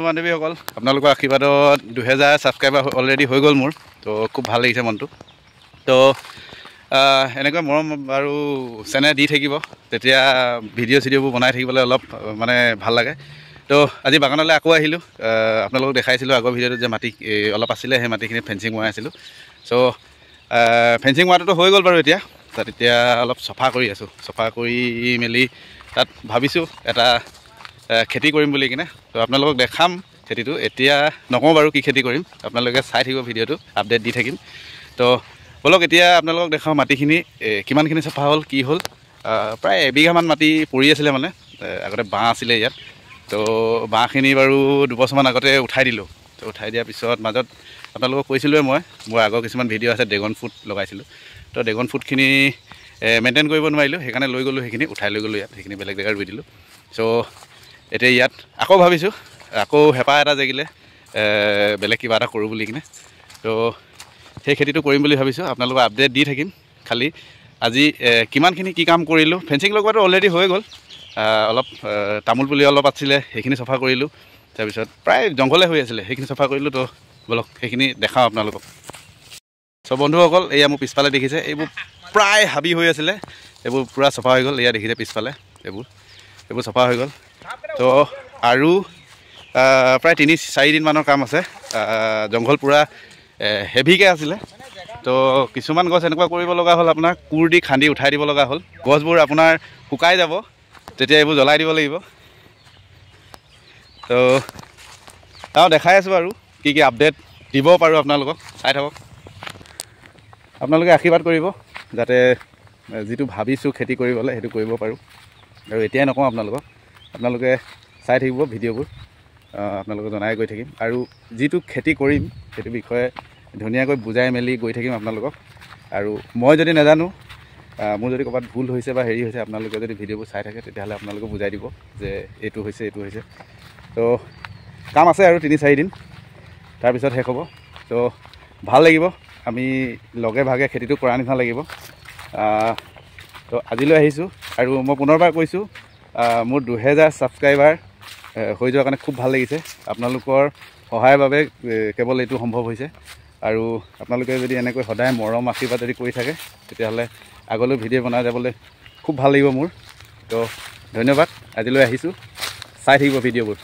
বান্ধৱীসকল আপোনালোকৰ আশীৰ্বাদত 2000 subscriber already হৈ গ'ল মোৰ তো খুব ভাল লাগিছে মনটো তো এনেকৈ মৰম আৰু চেনেহ দি থাকিব তেতিয়া ভিডিঅ'বোৰ বনাই থাকিবলৈ অলপ মানে ভাল লাগে তো আজি বাগানলৈ আকৌ আহিলোঁ আপোনালোকক দেখাইছিলোঁ আগৰ ভিডিঅ'টোত যে মাটি অলপ আছিলে সেই মাটিখিনি ফেঞ্চিং মৰাই আছিলোঁ চ' ফেঞ্চিং মৰাটোতো হৈ গ'ল বাৰু এতিয়া তাত এতিয়া অলপ চফা কৰি আছোঁ চফা কৰি মেলি তাত ভাবিছোঁ এটা খেতি কৰিম বুলি কিনে তো আপোনালোকক দেখাম খেতিটো এতিয়া নকওঁ বাৰু কি খেতি কৰিম আপোনালোকে চাই থাকিব ভিডিঅ'টো আপডেট দি থাকিম তো বলক এতিয়া আপোনালোকক দেখাওঁ মাটিখিনি কিমানখিনি চফা হ'ল কি হ'ল প্ৰায় এবিঘামান মাটি পৰি আছিলে মানে আগতে বাঁহ আছিলে ইয়াত তো বাঁহখিনি বাৰু দুবছৰমান আগতে উঠাই দিলোঁ তো উঠাই দিয়াৰ পিছত মাজত আপোনালোকক কৈছিলোঁৱে মোৰ আগৰ কিছুমান ভিডিঅ' আছে ড্ৰেগন ফ্ৰুট লগাইছিলোঁ তো ড্ৰেগন ফ্ৰুটখিনি মেইনটেইন কৰিব নোৱাৰিলোঁ সেইকাৰণে লৈ গ'লোঁ সেইখিনি উঠাই লৈ গ'লোঁ ইয়াত সেইখিনি বেলেগ জেগাত ৰুই দিলোঁ চ' এতিয়া ইয়াত আকৌ ভাবিছোঁ আকৌ হেঁপাহ এটা জেগিলে বেলেগ কিবা এটা কৰোঁ বুলি কিনে তো সেই খেতিটো কৰিম বুলি ভাবিছোঁ আপোনালোকক আপডেট দি থাকিম খালি আজি কিমানখিনি কি কাম কৰিলোঁ ফেঞ্চিং লগোৱাটো অলৰেডি হৈ গ'ল অলপ তামোল পুলি অলপ আছিলে সেইখিনি চফা কৰিলোঁ তাৰপিছত প্ৰায় জংঘলে হৈ আছিলে সেইখিনি চফা কৰিলোঁ তো বলক সেইখিনি দেখাওঁ আপোনালোকক চ' বন্ধুসকল এয়া মোৰ পিছফালে দেখিছে এইবোৰ প্ৰায় হাবি হৈ আছিলে এইবোৰ পূৰা চফা হৈ গ'ল এয়া দেখিছে পিছফালে এইবোৰ চফা হৈ গ'ল তো আৰু প্ৰায় 3-4 দিনমানৰ কাম আছে জংঘল পূৰা হেভিকৈ আছিলে তো কিছুমান গছ এনেকুৱা কৰিব লগা হ'ল আপোনাৰ কোৰ দি খান্দি উঠাই দিব লগা হ'ল গছবোৰ আপোনাৰ শুকাই যাব তেতিয়া এইবোৰ জ্বলাই দিব লাগিব তো দেখাই আছোঁ আৰু কি কি আপডেট দিব পাৰোঁ আপোনালোকক চাই থাকক আপোনালোকে আশীৰ্বাদ কৰিব যাতে যিটো ভাবিছোঁ খেতি কৰিবলৈ সেইটো কৰিব পাৰোঁ আৰু এতিয়াই নকওঁ আপোনালোকে চাই থাকিব ভিডিঅ'বোৰ আপোনালোকক জনাই গৈ থাকিম আৰু যিটো খেতি কৰিম সেইটো বিষয়ে ধুনীয়াকৈ বুজাই মেলি গৈ থাকিম আপোনালোকক আৰু মই যদি নাজানো মোৰ যদি ক'ৰবাত ভুল হৈছে বা হেৰি হৈছে আপোনালোকে যদি ভিডিঅ'বোৰ চাই থাকে তেতিয়াহ'লে আপোনালোকে বুজাই দিব যে এইটো হৈছে তো কাম আছে আৰু 3-4 দিন তাৰপিছত শেষ হ'ব তো ভাল লাগিব আমি লগে ভাগে খেতিটো কৰা নিচিনা লাগিব তো আজিলৈ আহিছোঁ আৰু মই পুনৰবাৰ কৈছোঁ মোৰ 2000 ছাবস্ক্ৰাইবাৰ হৈ যোৱাৰ কাৰণে খুব ভাল লাগিছে আপোনালোকৰ সহায়ৰ বাবে কেৱল এইটো সম্ভৱ হৈছে আৰু আপোনালোকে যদি এনেকৈ সদায় মৰম আশীৰ্বাদ যদি কৰি থাকে তেতিয়াহ'লে আগলৈ ভিডিঅ' বনাই যাবলৈ খুব ভাল লাগিব মোৰ তো ধন্যবাদ আজিলৈ আহিছোঁ চাই থাকিব ভিডিঅ'বোৰ